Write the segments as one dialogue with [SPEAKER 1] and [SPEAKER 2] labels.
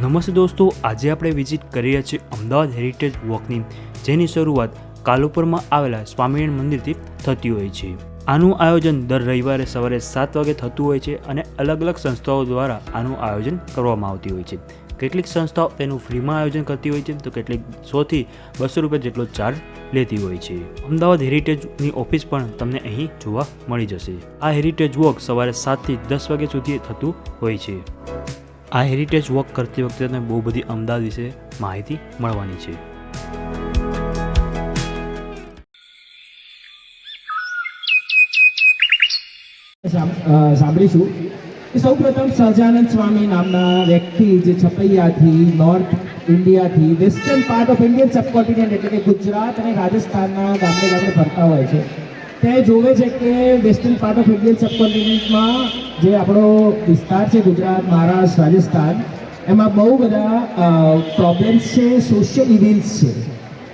[SPEAKER 1] નમસ્તે દોસ્તો, આજે આપણે વિઝિટ કરી રહ્યા છીએ અમદાવાદ હેરિટેજ વોકની, જેની શરૂઆત કાલુપુરમાં આવેલા સ્વામિનારાયણ મંદિરથી થતી હોય છે. આનું આયોજન દર રવિવારે સવારે 7 વાગે થતું હોય છે અને અલગ અલગ સંસ્થાઓ દ્વારા આનું આયોજન કરવામાં આવતી હોય છે. કેટલીક સંસ્થાઓ તેનું ફ્રીમાં આયોજન કરતી હોય છે તો કેટલીક 100 થી 200 રૂપિયા જેટલો ચાર્જ લેતી હોય છે. અમદાવાદ હેરિટેજની ઓફિસ પણ તમને અહીં જોવા મળી જશે. આ હેરિટેજ વોક સવારે 7 થી 10 વાગ્યા સુધી થતું હોય છે. આ હેરિટેજ વોક કરતી વખતે તમને બહુ બધી અમદાવાદ વિશે માહિતી મળવાની છે.
[SPEAKER 2] સાંભળીશું કે સૌ પ્રથમ સહજાનંદ સ્વામી નામના વ્યક્તિ જે છપૈયાથી નોર્થ ઇન્ડિયાથી western part of Indian subcontinent એટલે કે ગુજરાત અને રાજસ્થાનના ગામડે ગામડે ફરતા હોય છે. તે જોવે છે કે વેસ્ટર્ન પાર્ટ ઓફ ઇન્ડિયન સબકોન્ટિનેન્ટમાં જે આપણો વિસ્તાર છે ગુજરાત, મહારાષ્ટ્ર, રાજસ્થાન, એમાં બહુ બધા પ્રોબ્લેમ્સ છે, સોશિયલ ઇવિલ્સ છે.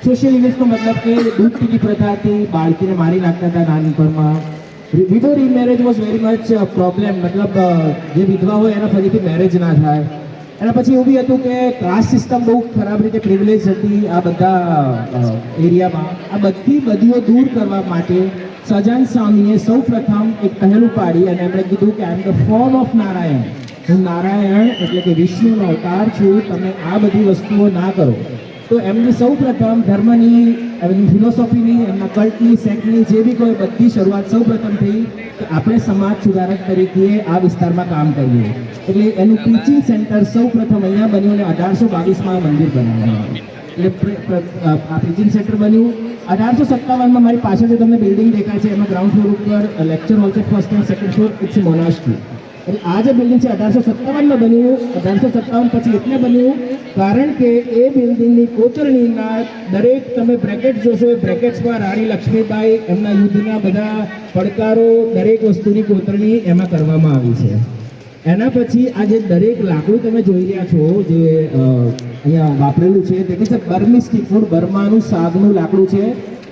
[SPEAKER 2] સોશિયલ ઇવિલ્સનો મતલબ કે દૂધ પીની પ્રથાથી બાળકીને મારી નાખતા હતા નાનપણમાં. Widow remarriage was very much problem, મતલબ જે વિધવા હોય એના ફરીથી મેરેજ ના થાય. એના પછી એવું બી હતું કે કાસ્ટ સિસ્ટમ બહુ ખરાબ રીતે પ્રિવિલેજ હતી આ બધા એરિયામાં. આ બધી બદીઓ દૂર કરવા માટે સહજાનંદ સ્વામીએ સૌ પ્રથમ એક પહેલું પાડી અને એમણે કીધું કે I am the form of Narayan. હું નારાયણ એટલે કે વિષ્ણુનો અવતાર છું, તમે આ બધી વસ્તુઓ ના કરો. તો એમની સૌ પ્રથમ ધર્મની, એમની ફિલોસોફીની, એમના કલ્ટની, સેક્ટની જે બી કોઈ બધી શરૂઆત સૌ પ્રથમ થઈ કે આપણે સમાજ સુધારક તરીકે આ વિસ્તારમાં કામ કરીએ. એટલે એનું ટીચિંગ સેન્ટર સૌ પ્રથમ અહીંયા બન્યું અને 1822માં મંદિર બનાવવામાં. એટલે આ ટીચિંગ સેન્ટર બન્યું 1857માં. મારી પાછળ જે તમને બિલ્ડિંગ દેખાય છે એમાં ગ્રાઉન્ડ ફ્લોર ઉપર લેક્ચર હોલ છે, first and second floor, it's monastery. એટલે આ જે બિલ્ડિંગ છે 1857માં બન્યું. 1857 પછી એટલે બન્યું કારણ કે એ બિલ્ડિંગની કોતરણીના દરેક તમે બ્રેકેટ જોશો, એ બ્રેકેટ્સ પર રાણી લક્ષ્મીબાઈ એમના યુદ્ધના બધા પડકારો, દરેક વસ્તુની કોતરણી એમાં કરવામાં આવી છે. એના પછી આ જે દરેક લાકડું તમે જોઈ રહ્યા છો જે અહીંયા વાપરેલું છે તે છે બર્મી સ્ટીકવુડ, બર્માનું સાગનું લાકડું છે,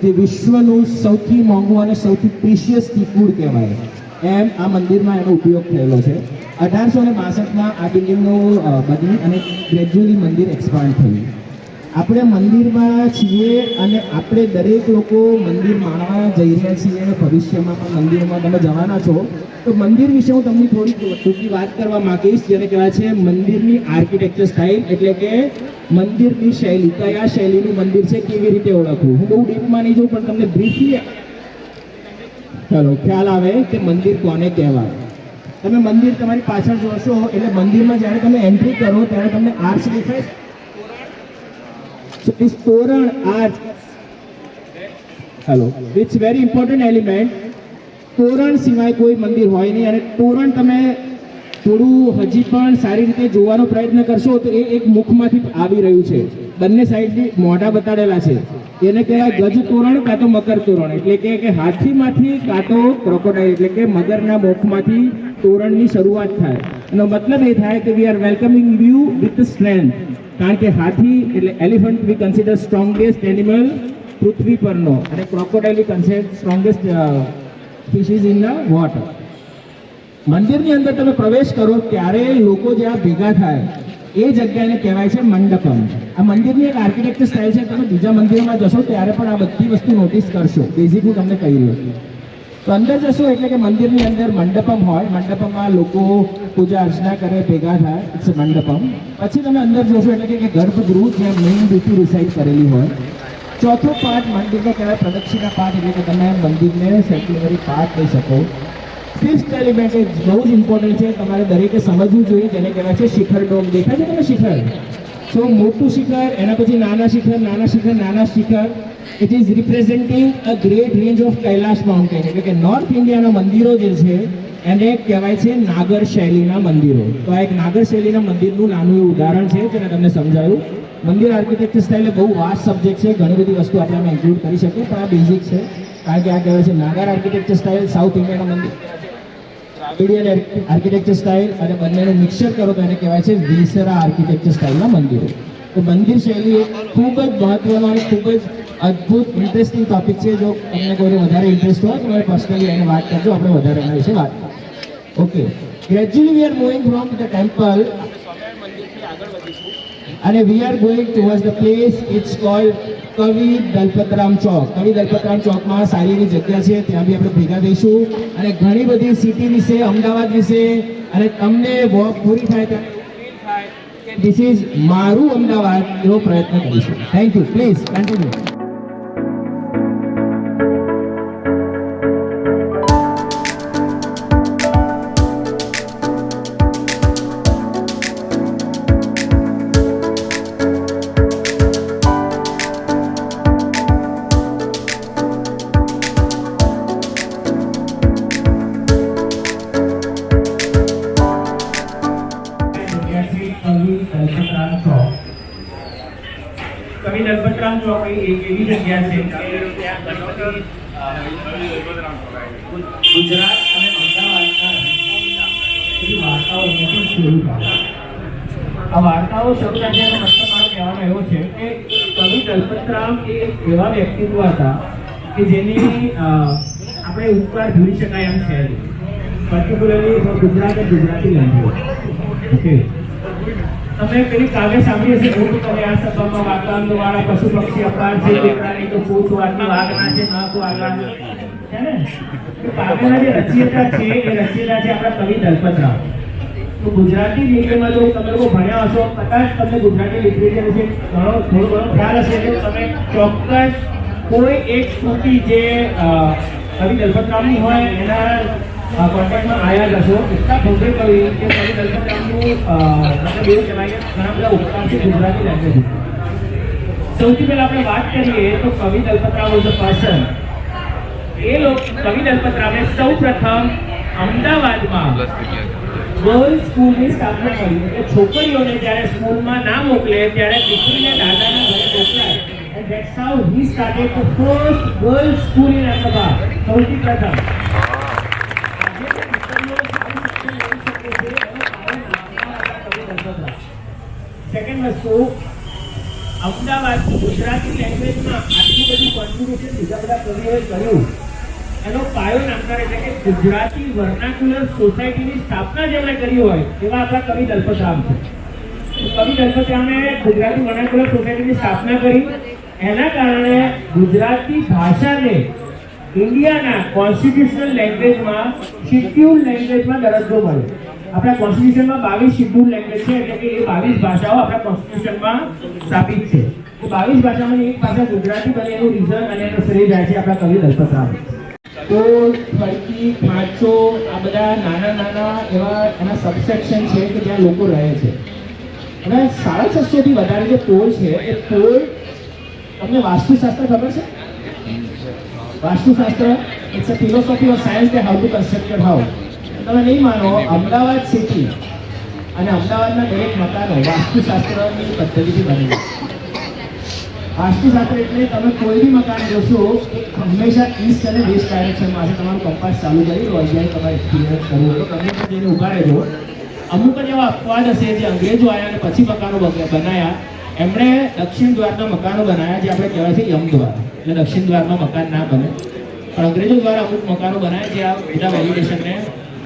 [SPEAKER 2] જે વિશ્વનું સૌથી મોંઘું અને સૌથી પ્રીશિયસ સ્ટીકવુડ કહેવાય. એમ આ મંદિરમાં એનો ઉપયોગ થયેલો છે. 1862માં આ બિલ્ડિંગનું બની અને ગ્રેજ્યુઅલી મંદિર એક્સપાન્ડ થયું. આપણે મંદિરમાં છીએ અને આપણે દરેક લોકો મંદિર માણવા જઈ રહ્યા છીએ. ભવિષ્યમાં પણ મંદિરમાં તમે જવાના છો. તો મંદિર વિશે હું તમને થોડી ટૂંકી વાત કરવા માંગીશ, જેને કહેવાય છે મંદિરની આર્કિટેક્ચર સ્ટાઇલ, એટલે કે મંદિરની શૈલી. કયા શૈલીનું મંદિર છે, કેવી રીતે ઓળખવું. હું બહુ ડીપમાં નહીં જોઉં પણ તમને બ્રીફલી ચાલો ખ્યાલ આવે કે મંદિર કોને કહેવાય. તમે મંદિર તમારી પાછળ જોશો એટલે મંદિરમાં જ્યારે તમે એન્ટ્રી કરો ત્યારે તમને આર્ચ દેખાય. So this toran arch, hello, it's very important element. તોરણ સિવાય કોઈ મંદિર હોય નહીં. અને તોરણ તમે થોડું હજી પણ સારી રીતે જોવાનો પ્રયત્ન કરશો તો એ એક મુખમાંથી આવી રહ્યું છે. બંને સાઈડથી મોઢા બતાડેલા છે. એને કહેવાય ગજ તોરણ કાં તો મકર તોરણ. એટલે કે હાથીમાંથી કાં તો ક્રોકોડાઇલ એટલે કે મગરના મુખમાંથી તોરણની શરૂઆત થાય. એનો મતલબ એ થાય કે we are welcoming you with strength. કારણ કે હાથી એટલે elephant we consider strongest animal પૃથ્વી પરનો, અને crocodile we consider strongest species in the water. મંદિરની અંદર તમે પ્રવેશ કરો ત્યારે લોકો જ્યાં ભેગા થાય એ જગ્યાને કહેવાય છે મંડપમ. આ મંદિરની એક આર્કિટેક્ચર સ્ટાઇલ છે. તમે બીજા મંદિરોમાં જશો ત્યારે પણ આ બધી વસ્તુ નોટિસ કરશો. બેઝિક હું તમને કહી રહ્યો છું. તો અંદર જશો એટલે કે મંદિરની અંદર મંડપમ હોય. મંડપમમાં લોકો પૂજા અર્ચના કરે, ભેગા થાય, ઇટ્સ મંડપમ. પછી તમે અંદર જોશો એટલે કે ગર્ભગૃહ, જ્યાં મેઇન ડ્યુટી રિસાઇડ કરેલી હોય. ચોથો પાર્ટ મંદિરનો કહેવાય પ્રદક્ષિણા પાર્ટ, એટલે કે તમે મંદિરને સેક્યુલરી પાર્ટ કહી શકો. ફિફ્થ એલિમેન્ટ એ બહુ જ ઇમ્પોર્ટન્ટ છે, તમારે દરેકે સમજવું જોઈએ, જેને કહેવાય છે શિખર ડોમ. દેખાય છે તમે શિખર? સો મોટું શિખર, એના પછી નાના શિખર, નાના શિખર, નાના શિખર. It is representing a great range of Kailash mountain. એટલે કે નોર્થ ઇન્ડિયાના મંદિરો જે છે એને કહેવાય છે નાગર શૈલીના મંદિરો. તો આ એક નાગર શૈલીના મંદિરનું નાનું એવું ઉદાહરણ છે જેને તમને સમજાયું. મંદિર આર્કિટેક્ચર સ્ટાઇલ બહુ વાસ્ટ સબ્જેક્ટ છે, ઘણી બધી વસ્તુ આપણે આમાં ઇન્ક્લુડ કરી શકીએ, પણ આ બેઝિક છે. કારણ કે આ કહેવાય છે નાગર આર્કિટેક્ચર સ્ટાઇલ, સાઉથ ઇન્ડિયાના મંદિર દ્રાવિડિયન આર્કિટેક્ચર સ્ટાઇલ, અને બંનેનું મિક્સર કરો તો એને કહેવાય છે વિસરા આર્કિટેક્ચર સ્ટાઇલના મંદિરો. તો મંદિર શૈલી ખૂબ જ મહત્વનો અને ખૂબ જ અદ્ભુત ઇન્ટરેસ્ટિંગ ટોપિક છે. જો તમને કોઈ વધારે ઇન્ટરેસ્ટ હોય તો મને પર્સનલી એને વાત કરજો, આપણે વધારે એના વિશે વાત કરીએ. Okay, gradually we are moving from the temple. અને we are going towards the place it's called Kavi Dalpatram ચોક. કવિ દલપતરામ ચોકમાં સારી એવી જગ્યા છે, ત્યાં બી આપણે ભેગા થઈશું અને ઘણી બધી સિટી વિશે, અમદાવાદ વિશે અને તમને વોક પૂરી થાય ત્યારે ધીસ ઇઝ મારું અમદાવાદ એવો પ્રયત્ન કરીશું. Thank you. Please continue.
[SPEAKER 3] કવિ દલપતરામ ચોક એક એવી જગ્યા છે કે ત્યાં ગુજરાત અને અમદાવાદના બધી વાર્તાઓ અહીંયાથી શરૂ થાય. આ વાર્તાઓ શરૂ થાય એનો મતલબ મારો કહેવાનો એવો છે કે કવિ દલપતરામ એ એક એવા વ્યક્તિત્વ હતા કે જેની આપણે ઉપકાર જોઈ શકાય એમ છે. પર્ટિક્યુલરલી ગુજરાત અને ગુજરાતી લેંગ્વેજ. ઓકે, તમે પેલી કાવ્ય સાંભળી હશે, હું તમે આ સભામાં વાતાવરણ વાળા પશુ પક્ષી અપાર છે, દીકરાની તો પૂછ વાતની વાગના છે, ન તો આગળ છે ને. તો કાવ્યના જે રચયિતા છે એ રચયિતા છે આપણા કવિ દલપતરામ. તો ગુજરાતી મીડિયમમાં જો તમે લોકો ભણ્યા હશો, કદાચ તમને ગુજરાતી લિટરેચર વિશે થોડો ઘણો ખ્યાલ હશે તો તમે ચોક્કસ કોઈ એક સ્મૃતિ જે કવિ દલપતરામની હોય એના કોન્ટેક્ટમાં આવ્યા જ હશો. એટલા ભવ્ય કવિ કે કવિ દલપતરામનું મતલબ એવું કહેવાય કે ઘણા બધા ઉપકાર છે ગુજરાતી લેંગ્વેજ. સૌથી પહેલા આપણે વાત કરીએ તો કવિ દલપતરામ વોઝ અ પર્સન. કવિ દલપતરામે સૌ પ્રથમ અમદાવાદમાં ગર્લ્સ સ્કૂલની સ્થાપના કરી. એટલે છોકરીઓને જ્યારે સ્કૂલમાં ના મોકલે ત્યારે દીકરીને દાદાના ઘરે મોકલાય. And that's how he started the first girls school in Ahmedabad. સૌથી પ્રથમ સેકન્ડ વસ્તુ, અમદાવાદ ગુજરાતી લેંગ્વેજમાં આટલું બધું કોન્ટ્રીબ્યુશન બીજા બધા કવિઓએ કર્યું એનો પાયો નામદાર એટલે કે ગુજરાતી વર્નાક્યુલર સોસાયટીની સ્થાપના જેમણે કરી હોય એવા આપણા કવિ દલપતરામ છે. કવિ દલપતરામે ગુજરાતી વર્નાક્યુલર સોસાયટીની સ્થાપના કરી. એના કારણે ગુજરાતી ભાષાને ઇન્ડિયાના કોન્સ્ટિટ્યુશનલ લેંગ્વેજમાં શિડ્યુલ લેંગ્વેજમાં દરજ્જો મળ્યો. આપણા કોન્સ્ટિટ્યુશનમાં 22 શિડ્યુલ લેંગ્વેજ છે, એટલે કે એ 22 ભાષાઓ આપણા કોન્સ્ટિટ્યુશનમાં સ્થાપિત છે. એ 22 ભાષામાંની એક ભાષા ગુજરાતી બને એનું રીઝન અને એનો શ્રેય જાય છે આપણા કવિ દલપતરામ. તો ફરકી, ખાંચો, આ બધા નાના નાના એવા એના સબસેક્શન છે કે જ્યાં લોકો રહે છે. અને 650 થી વધારે જે પોળ છે એ પોળ, તમને વાસ્તુશાસ્ત્ર ખબર છે? Vastushastra it's a philosophy of science કે how to construct your house. તમે નહીં માનો, અમદાવાદ સિટી અને અમદાવાદના દરેક મકાનો વાસ્તુશાસ્ત્રની પદ્ધતિથી બનેલા. વાસ્તુશાસ્ત્ર એટલે તમે કોઈ બી મકાન જોશો હંમેશા ઈસ્ટ અને વેસ્ટ ડાયરેક્શનમાં હશે. તમારું કંપાસ ચાલુ કરી લો, અહીંયા તમારે એક્સપિરિયન્સ કરવો તો તમે પણ જઈને ઉગાડે જો. અમુક જ એવા અપવાદ હશે જે અંગ્રેજો આવ્યા અને પછી મકાનો બનાવ્યા. એમણે દક્ષિણ દ્વારના મકાનો બનાવ્યા જે આપણે કહેવાય છે યમ દ્વાર. એટલે દક્ષિણ દ્વારમાં મકાન ના બને, પણ અંગ્રેજો દ્વારા અમુક મકાનો બનાવ્યા જે આ બધા વેલિડેશનને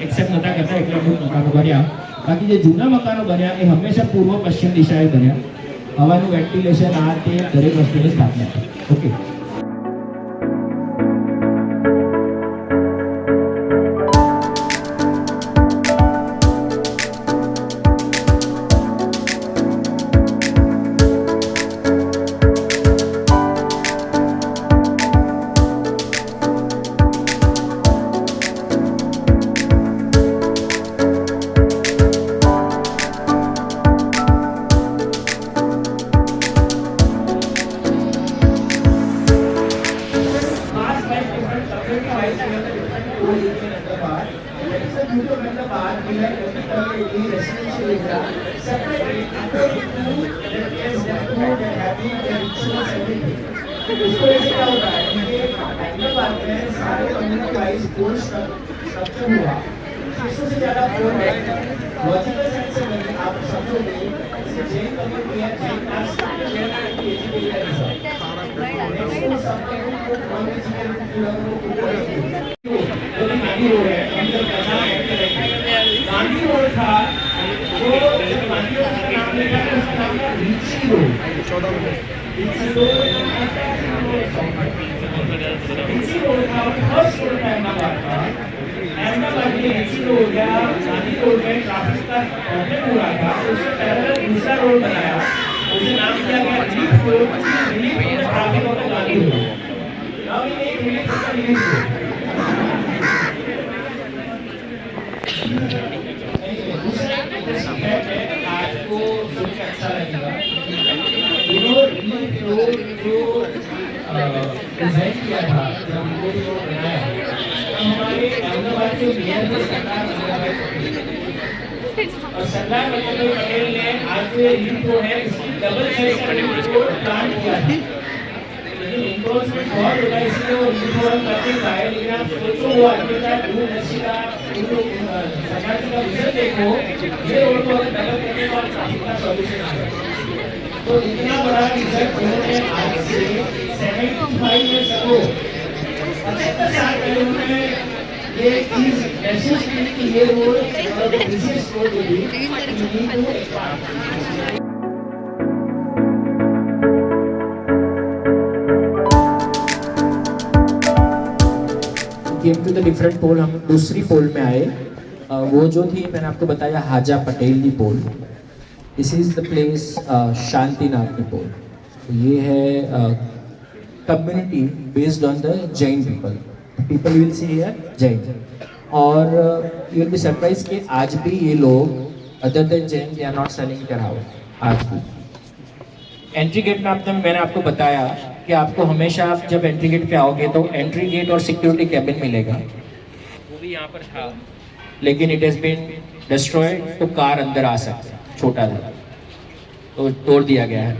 [SPEAKER 3] એક્સેપ્ટ નતા કરતા, એટલે અમુક મકાનો બન્યા. બાકી જે જૂના મકાનો બન્યા એ હંમેશા પૂર્વ પશ્ચિમ દિશાએ બન્યા. હવાનું વેન્ટિલેશન આ તે દરેક વસ્તુની સ્થાપના. ઓકે, इसको ऐसे क्या होता है कि हैदराबाद में सारे कम्युनिटी वाइज कोर स्ट्रक्चर हुआ 600 से ज़्यादा कोर है. लॉजिकल सेंस से बने आप समझोगे कि जैन कम्युनिटी है, जैन कास्ट जैन की एजुकेशन है सर. नेक्स्ट सब को नॉन एजुकेटेड लोगों को जो गांधी रोड है, अंदर पता है गांधी रोड था वो गांधी रोड का नाम लिखा है, उसका नाम था रीची रोड। रीची रोड था फर्स्ट रोड था अहमदाबाद का। अहमदाबाद में रीची रोड या गांधी रोड में ट्रैफिक का प्रॉब्लम हो रहा था, उससे पैरेलल दूसरा रोड बनाया, उसे नाम दिया गया relief road, relief from the traffic of the Gandhi road. Now we need relief from the relief road. आपको सुन के अच्छा लगेगा। रिलीफ रोड जो डिजाइन किया था, जब रिलीफ रोड बनाया, हमारे अहमदाबाद के मेयर थे सरदार वल्लभभाई पटेल, और सरदार वल्लभभाई पटेल ने आज जो रिलीफ रोड है इसकी डबल साइज का रिलीफ रोड प्लान किया था। लेकिन इन्फोर्समेंट बहुत होता है, इसलिए वो रिलीफ रोड करते ही आए। लेकिन आप सोचो वो आदमी का दूरदर्शी का सरकार का विजन देखो, ये रोड को अगर डबल करने का ट्रैफिक का सॉल्यूशन आ गया। तो इतना बड़ा रिजल्ट उन्होंने आज से 75 ईयर्स अगो, 75 साल पहले उन्होंने ये चीज महसूस की कि ये रोड बिजनेस रोड होगी,
[SPEAKER 2] गेम टू द डिफरेंट पोल। हम दूसरी पोल में आए। वो जो थी मैंने आपको बताया हाजा पटेल की पोल। This is the place Shantinath की पोल। तो ये है community based on the Jain people will see here Jain. और यू विल बी सरप्राइज कि आज भी ये लोग other than Jain they are not selling their house आज भी। एंट्री गेट में मैंने आपको बताया कि आपको हमेशा आप जब एंट्री गेट पे आओगे तो एंट्री गेट और सिक्योरिटी कैबिन मिलेगा, वो भी यहाँ पर था, लेकिन इट हैज़ बीन डिस्ट्रॉयड, तो कार अंदर आ सकती है, छोटा था तो तोड़ दिया गया है।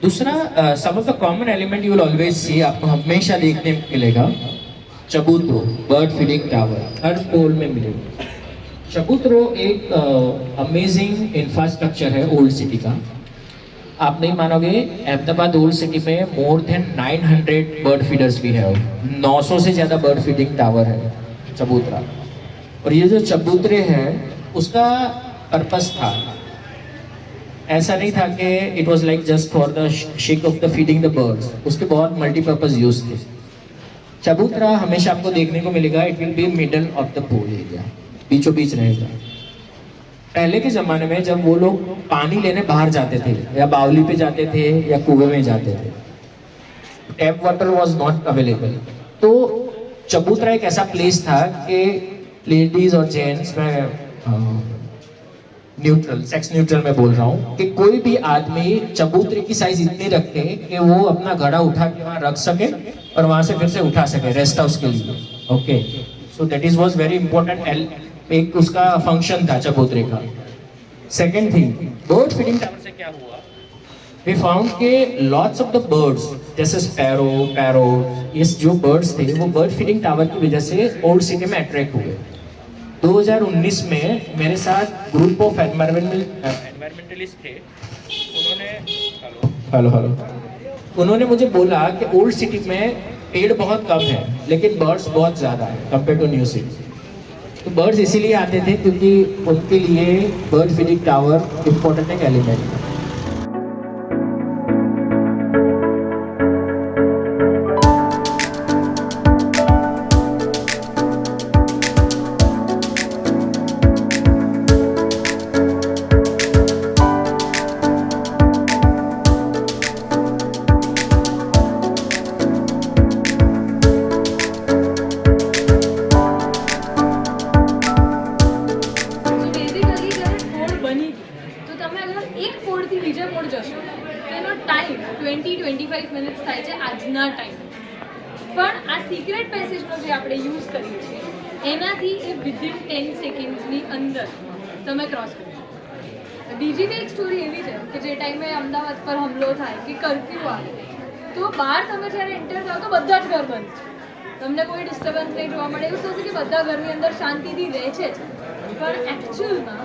[SPEAKER 2] दूसरा, some of the common element you will always see, आपको हमेशा देखने मिलेगा चबूतरो, बर्ड फीडिंग टावर, हर पोल में मिलेगा। चबूतरो एक अमेजिंग इंफ्रास्ट्रक्चर है ओल्ड सिटी का। आप नहीं मानोगे, अहमदाबाद ओल्ड सिटी में मोर देन 900 बर्ड फीडर्स भी है, 900 से ज़्यादा बर्ड फीडिंग टावर है चबूतरा। और ये जो चबूतरे हैं उसका पर्पस था, ऐसा नहीं था कि it was like just for the shake of the feeding the birds, उसके बहुत मल्टीपर्पज यूज थे। चबूतरा हमेशा आपको देखने को मिलेगा, it will be middle of the pol area, बीचों बीच रहेगा। पहले के ज़माने में जब वो लोग पानी लेने बाहर जाते थे, या बावली पे जाते थे या कुएं में जाते थे, tap water was not available, तो चबूतरा एक ऐसा प्लेस था कि लेडीज और जेंट्स में न्यूट्रल, सेक्स न्यूट्रल में बोल रहा हूँ, कि कोई भी आदमी चबूतरे की साइज इतनी रखे कि वो अपना घड़ा उठा के वहाँ रख सके और वहाँ से फिर से उठा सके रेस्ट हाउस के लिए। Okay, so that is was very important, एक उसका फंक्शन था चबूतरे का। Second thing, bird feeding tower से क्या हुआ, वी फाउंड के लॉट्स ऑफ द बर्ड्स जैसे स्पैरो, पैरोट, ये जो बर्ड्स थे वो बर्ड फीडिंग टावर की वजह से ओल्ड सिटी में अट्रैक्ट हुए। 2019 में मेरे साथ ग्रुप ऑफ एनवायरमेंटलिस्ट थे, उन्होंने मुझे बोला कि ओल्ड सिटी में पेड़ बहुत कम है लेकिन बर्ड्स बहुत ज़्यादा है कंपेयर टू न्यू सिटी। तो बर्ड्स इसीलिए आते थे क्योंकि उनके लिए बर्ड फीडिंग टावर इम्पोर्टेंट एक एलिमेंट है।
[SPEAKER 4] બીજા મોડ જશો તેનો ટાઈમ 20-25 મિનિટ્સ થાય છે આજના ટાઈમ, પણ આ સિક્રેટ પેસેજનો જે આપણે યુઝ કરીએ છીએ એનાથી એ વિધિન 10 સેકન્ડ્સની અંદર તમે ક્રોસ કરી શકો। બીજી બી એક સ્ટોરી એવી છે કે જે ટાઈમે અમદાવાદ પર હુમલો થાય કે કર્ફ્યુ આવે તો બહાર તમે જ્યારે એન્ટર થાવ તો બધા જ ઘર બંધ છે, તમને કોઈ ડિસ્ટર્બન્સ નહીં જોવા મળે, એવું થશે કે બધા ઘરની અંદર શાંતિથી રહે છે જ, પણ એકચ્યુઅલમાં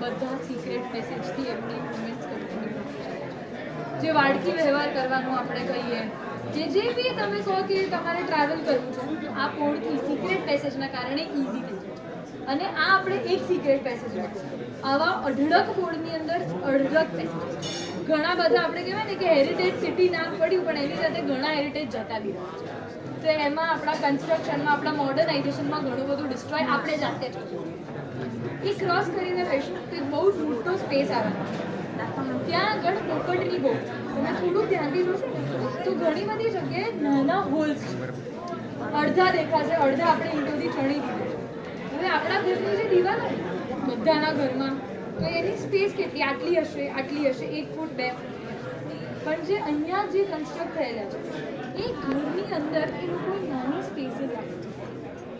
[SPEAKER 4] બધા સિક્રેટ પેસેજથી એમની મુવમેન્ટ્સ કરવાની જે વાડકી વ્યવહાર કરવાનું આપણે કહીએ, જે બી તમે કહો કે તમારે ટ્રાવેલ કરવું છે આ પોળથી સિક્રેટ પેસેજના કારણે ઇઝી થઈ જાય। અને આ આપણે એક સિક્રેટ પેસેજ આવા અઢળક ફૂડની અંદર અઢળક પેસેજ. ઘણા બધા આપણે કહેવાય ને કે હેરિટેજ સિટી નામ પડ્યું, પણ એની સાથે ઘણા હેરિટેજ જતા બી રહ્યા છે. તો એમાં આપણા કન્સ્ટ્રક્શનમાં, આપણા મોડર્નાઇઝેશનમાં ઘણું બધું ડિસ્ટ્રોય આપણે જાતે જ કર્યું. એ ક્રોસ કરીને રહીશું તો એક બહુ જ મોટો સ્પેસ આવે. ત્યાં આગળ પોપટની બહુ તમે થોડુંક ધ્યાનથી જોશો ને તો ઘણી બધી જગ્યાએ નાના હોલ્સ છે. અડધા દેખાશે, અડધા આપણે ઈંટોથી ચણી દીધું છે. હવે આપણા ઘરની જે દિવાલ હોય બધાના ઘરમાં, તો એની સ્પેસ કેટલી આટલી હશે, 1 ફૂટ 2 ફૂટ. પણ જે અહીંયા જે કન્સ્ટ્રક્ટ થયેલા છે એ ઘરની અંદર એ લોકો નાની સ્પેસીસ રાખે છે.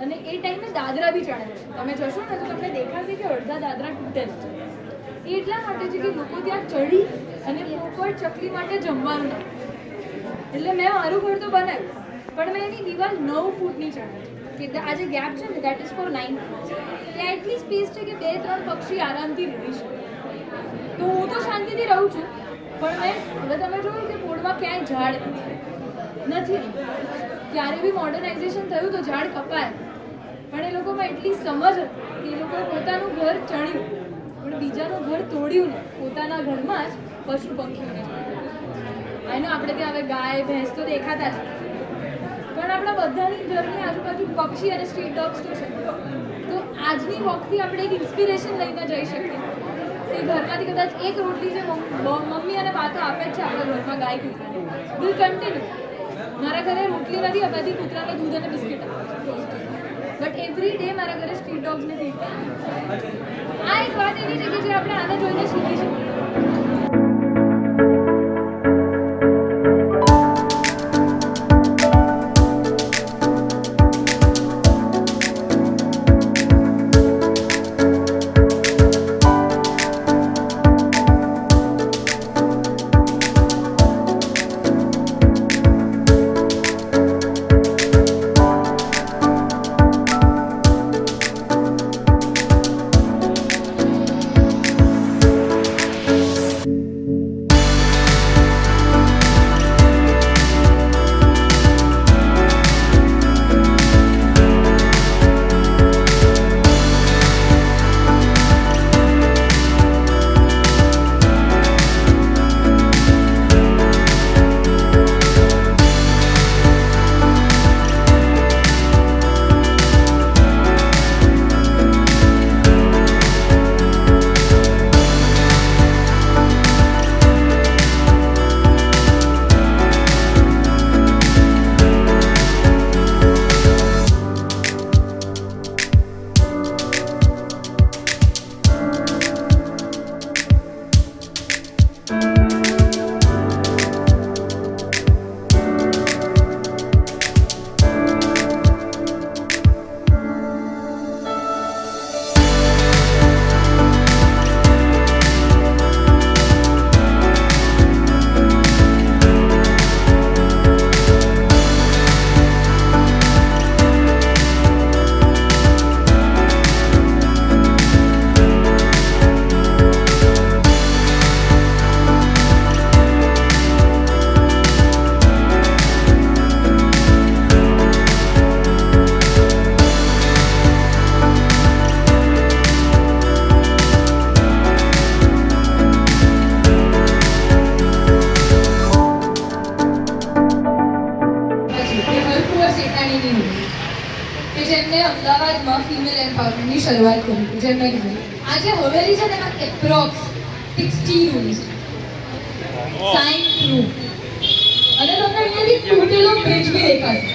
[SPEAKER 4] અને એ ટાઈમે દાદરા બી ચડાવે છે. તમે જશો ને તો તમને દેખાશે કે અડધા દાદરા તૂટેલા છે. એ એટલા માટે છે કે લોકો ત્યાં ચડી અને પોપટ ચકલી માટે જમવાનું ના. એટલે મેં મારું ઘર તો બનાવ્યું, પણ મેં એની દિવાલ 9 ફૂટની ચડાવી કે આ જે ગેપ છે ને દેટ ઇઝ ફોર 9 ફૂટ. ત્યાં એટલી સ્પેસ છે કે 2-3 પક્ષી આરામથી રહી શકે. તો હું તો શાંતિથી રહું છું, પણ મેં હવે તમે જોયું કે પોળમાં ક્યાંય ઝાડ નથી. ત્યારે બી મોડર્નાઇઝેશન થયું તો ઝાડ કપાય, પણ એ લોકોમાં એટલી સમજ હતી કે એ લોકોએ પોતાનું ઘર ચણ્યું, પણ બીજાનું ઘર તોડ્યું ને પોતાના ઘરમાં જ પશુ પંખીઓને એનો આપણે ત્યાં હવે ગાય ભેંસ તો દેખાતા જ નથી. પણ આપણા બધાની ઘરની આજુબાજુ પક્ષી અને સ્ટ્રીટ ડોગ્સ તો છે. તો આજની વોકથી આપણે એક ઇન્સ્પિરેશન લઈને જઈ શકીએ કે ઘરમાંથી કદાચ એક રોટલી જે મમ્મી અને બા તો આપે જ છે આપણા ઘરમાં ગાય કૂતરાને, વિલ કન્ટિન્યુ. મારા ઘરે રોટલી નથી અપાતી, કૂતરાને દૂધ અને બિસ્કિટ આપે છે. બટ એવરી ડે મારા ઘરે સ્ટ્રીટ ડોગ્સને ફીડ કરે. આ એક વાત એવી છે કે જે આપણે આને જોઈને શીખી શકીએ. અમદાવાદમાં ફિમેલ એમ્પાવરમેન્ટની શરૂઆત કરી હતી. જેમ મેં કીધું આ જે હવેલી છે તેમાં એપ્રોક્સ 60 રૂમ્સ, સાયન્સ રૂમ, અને તમને અહીંયાથી તૂટેલો બ્રિજ બી દેખાશે.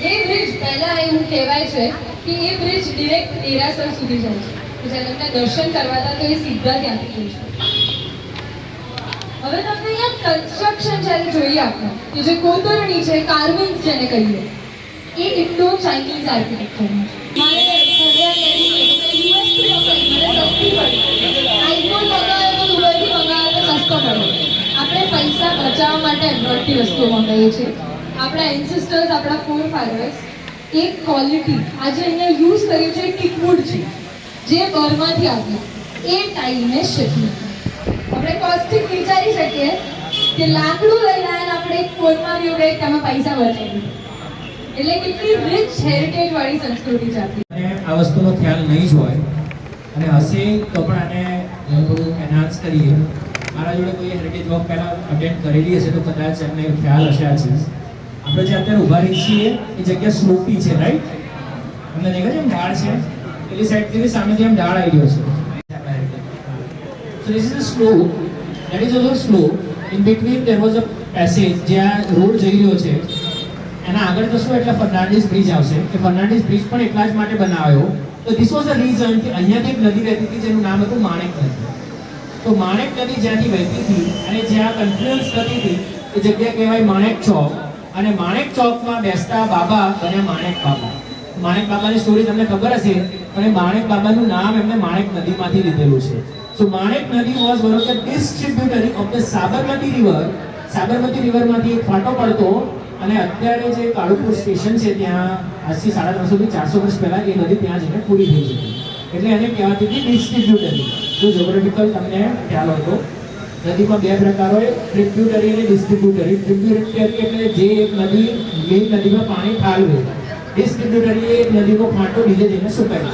[SPEAKER 4] એ બ્રિજ પહેલા એવું કહેવાય છે કે એ બ્રિજ ડિરેક્ટ દેરાસર સુધી જાય છે. તો જ્યારે તમને દર્શન કરવા હતા તો એ સીધા ત્યાંથી થઈ છે. હવે તમને અહીંયા કન્સ્ટ્રક્શન જ્યારે જોઈએ આપણે કે જે કોતરણી છે, કાર્વિંગ જેને કહીએ, એ ઇન્ડો ચાઇનીઝ આર્કિટેક્ચરનું છે. મારે ઘડિયાળ લેવી છે તો યુએસથી મને સસ્તી પડી. આઈફોન મંગાવ્યો તો દુબઈથી મંગાવ્યો તો સસ્તો પડે. આપણે પૈસા બચાવવા માટે એમ્બ્રોઇડરી વસ્તુઓ મંગાવીએ છીએ. આપણા એન્સિસ્ટર્સ, આપણા ફોરફાધર્સ એક ક્વોલિટી આજે અહીંયા યુઝ કર્યું છે, ટીકવુડ છે જે બર્માથી આવ્યું. એ ટાઈમે શીખ્યું. આપણે કોસ્ટિક વિચારી શકીએ કે લાકડું લઈને આવીને આપણે એક ફોનમાં વ્યૂ કે તમે પૈસા બચાવી. એટલે કેટલી રિચ હેરિટેજ વાળી સંસ્કૃતિ છે આપણી.
[SPEAKER 3] આ વસ્તુનો ખ્યાલ નહીં જ હોય અને હશે તો પણ આને થોડું એનહાન્સ કરીએ. મારા જોડે કોઈ હેરિટેજ વોક પહેલાં અટેન્ડ કરેલી હશે તો કદાચ એમને ખ્યાલ હશે આ ચીજ. આપણે જે અત્યારે ઊભા રહી છીએ એ જગ્યા સ્લોપી છે, રાઈટ? તમને દેખાય છે એમ ઢાળ છે, પેલી સાઈડથી સામેથી એમ ઢાળ આવી રહ્યો છે. So this is a slope, that is also slope. In between there was a passage જ્યાં રોડ જઈ રહ્યો છે. એના આગળ જશો એટલે ફર્નાન્ડીસ બ્રિજ આવશે. કે ફર્નાન્ડીસ બ્રિજ પણ એટલા જ માટે બનાવ્યો. તો ધીસ વોઝ અ રીઝન કે અહીંયાથી એક નદી વહેતી હતી જેનું નામ હતું માણેક નદી. તો માણેક નદી જ્યાંથી વહેતી હતી અને જ્યાં કન્ફ્લુઅન્સ થતી હતી એ જગ્યા કહેવાય માણેક ચોક. અને માણેક ચોકમાં બેસતા બાબા બન્યા માણેક બાબા. માણેક બાબાની સ્ટોરી તમને ખબર હશે, પણ એ માણેક બાબાનું નામ એમને માણેક નદીમાંથી લીધેલું છે. So Manek Nadi was one of the distributary of the Sabarmati River. Sabarmati રિવરમાંથી એક ફાટો પડતો અને અત્યારે જે કાળુપુર સ્ટેશન છે ત્યાં આજથી 350 થી 400 વર્ષ પહેલા એ નદી ત્યાં જઈને પૂરી થઈ જતી. એટલે એને કહેવાતી હતી ડિસ્ટ્રીબ્યુટરી. જો જ્યોગ્રાફિકલ તમને ખ્યાલ હોય તો નદીમાં બે પ્રકાર હોય, ટ્રિબ્યુટરી અને ડિસ્ટ્રીબ્યુટરી. ટ્રિબ્યુટરી એટલે જે એક નદી મેઇન નદીમાં પાણી ઠાલવે. ડિસ્ટ્રીબ્યુટરી એ એક નદીનો ફાંટો બીજે જઈને સુકાય.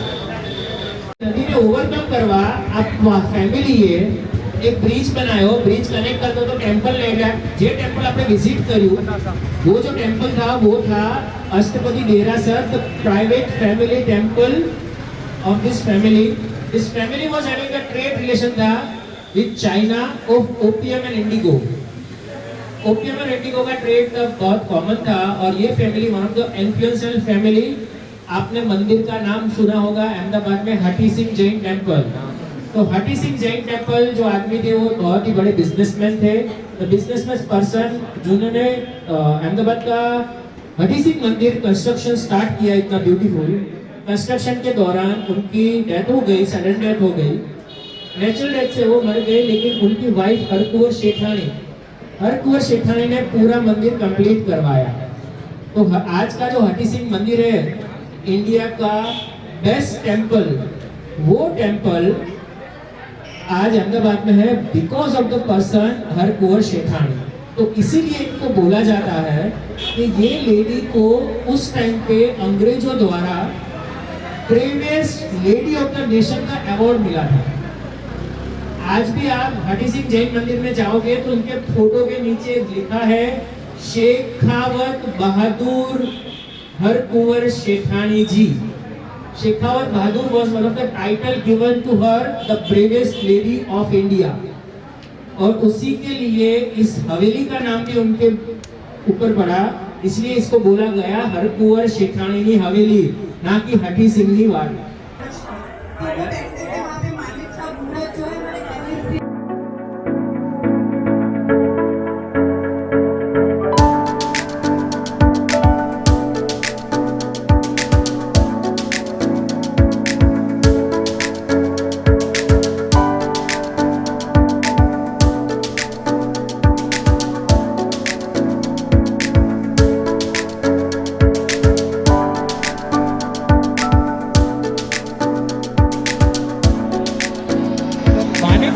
[SPEAKER 3] નદીને ઓવરકમ કરવા આ ફેમિલીએ एक ब्रिज बनाया. ब्रिज कनेक्ट करता तो टेम्पल लेगा. जे टेम्पल आपने विजिट करूँ वो जो टेम्पल था वो था Ashtapati Derasar, the private family temple of this family. This family was having a trade relation था with China of opium and indigo. Opium और इंडिगो का ट्रेड तब बहुत कॉमन था और ये family one of the influential family. आपने मंदिर का नाम सुना होगा अहमदाबाद में हठी सिंह जैन टेम्पल. तो हठी सिंह जैन टेम्पल जो आदमी थे वो बहुत ही बड़े बिजनेसमैन थे. द बिजनेसमैन पर्सन जिन्होंने अहमदाबाद का हठी सिंह मंदिर कंस्ट्रक्शन स्टार्ट किया. इतना ब्यूटीफुल कंस्ट्रक्शन के दौरान उनकी डेथ हो गई, सडन डेथ हो गई. नेचुरल डेथ से वो मर गए, लेकिन उनकी वाइफ हरकुंवर शेठानी ने पूरा मंदिर कंप्लीट करवाया. तो आज का जो हठी सिंह मंदिर है इंडिया का बेस्ट टेम्पल, वो टेम्पल आज अहमदाबाद में है because of the person Harkunwar शेठानी. तो इसीलिए इनको बोला जाता है कि ये लेडी को उस टाइम पे अंग्रेजों द्वारा bravest lady of the nation का अवार्ड मिला था. आज भी आप हठी सिंह जैन मंदिर में जाओगे तो उनके फोटो के नीचे लिखा है शेखावत बहादुर हरकुंवर शेठानी जी. Shekhawat Bahadur was one of the title given to her, the bravest lady of India. और उसी के लिए इस हवेली का नाम भी उनके ऊपर पड़ा, इसलिए इसको बोला गया हरकुंवर शेठानी हवेली, ना कि हठी सिंह वाली.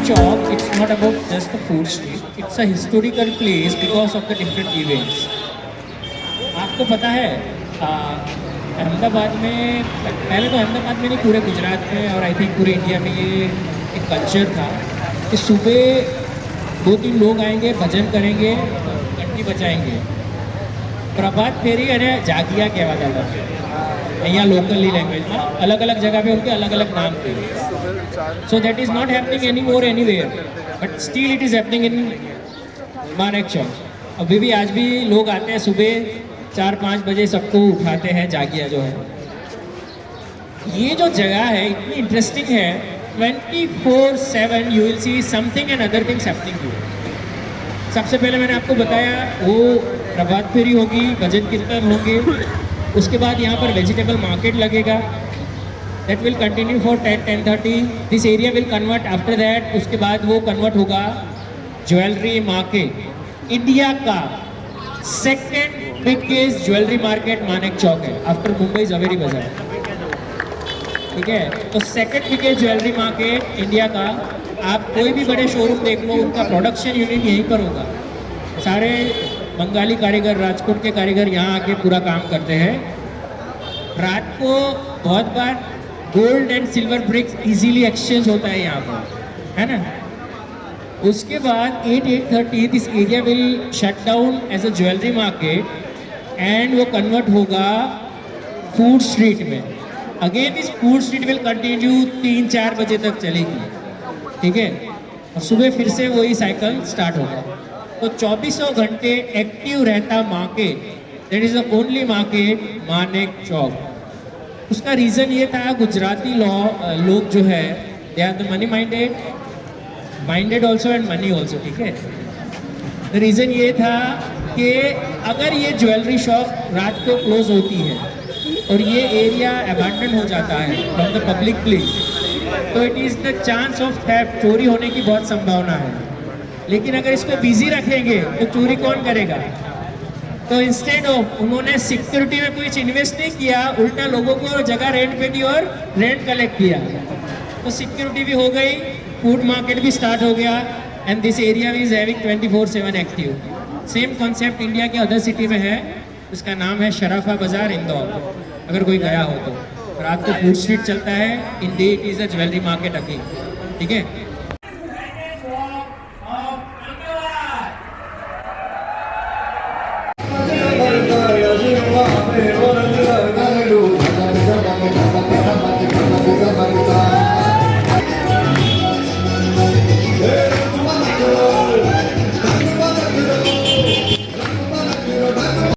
[SPEAKER 3] Chowk, it's not about just the food street, it's a historical place because of the different events. आपको पता है अहमदाबाद में, पहले तो अहमदाबाद में नहीं पूरे गुजरात में और आई थिंक पूरे इंडिया में ये एक कल्चर था कि सुबह 2-3 लोग आएंगे, भजन करेंगे, घंटी बजाएंगे. प्रभात फेरी અને જાગિયા કહેવાતા હતા અહીંયા લોકલી લેંગ્વેજમાં. अलग अलग जगह पे उनके अलग अलग नाम थे. So that is not happening anymore anywhere, but still it is happening in Manek चौक. अभी भी आज भी लोग आते हैं सुबह 4-5 बजे, सबको उठाते हैं जागिया जो है. ये जो जगह है इतनी इंटरेस्टिंग है, 24/7 you will see something and other things happening here. सबसे पहले मैंने आपको बताया वो प्रभात फेरी होगी, भजन कीर्तन होंगे, उसके बाद यहाँ पर वेजिटेबल मार्केट लगेगा. That will continue for 10-10:30. This area will convert after that. उसके बाद वो convert होगा ज्वेलरी मार्केट. इंडिया का second biggest jewellery market Manek Chowk है आफ्टर मुंबई जवेरी बाजार. ठीक है, तो second biggest jewellery market India का. आप कोई भी बड़े शोरूम देख लो, उनका प्रोडक्शन यूनिट यहीं पर होगा. सारे बंगाली कारीगर, राजकोट के कारीगर यहाँ आके पूरा काम करते हैं. रात को बहुत बार gold and silver bricks easily exchange होता है यहाँ पर, है ना। उसके बाद 8:30 this area will shut down as a jewellery market and वो कन्वर्ट होगा फूड स्ट्रीट में। Again this food street will continue 3-4 बजे तक चलेगी, ठीक है, और सुबह फिर से वही साइकिल स्टार्ट होगा। तो 24 घंटे एक्टिव रहता market, that is the only market Manek Chowk. उसका रीज़न ये था, गुजराती लोग जो है they are the money minded also and money also, ठीक है। द रीज़न ये था कि अगर ये ज्वेलरी शॉप रात को क्लोज होती है और ये एरिया अबैंडन हो जाता है फ्रॉम द पब्लिक प्लेस, तो it is the chance of theft, चोरी होने की बहुत संभावना है। लेकिन अगर इसको बिजी रखेंगे तो चोरी कौन करेगा। तो इंस्टेड ऑफ उन्होंने सिक्योरिटी में कुछ इन्वेस्ट नहीं किया, उल्टा लोगों को जगह रेंट पे दी और रेंट कलेक्ट किया। तो सिक्योरिटी भी हो गई, फूड मार्केट भी स्टार्ट हो गया and this area is having 24/7 active. Same concept India के अदर सिटी में है, उसका नाम है शराफा बाजार इंदौर। अगर कोई गया हो तो रात को फूड स्ट्रीट चलता है, in day it is a jewellery market again, ठीक है।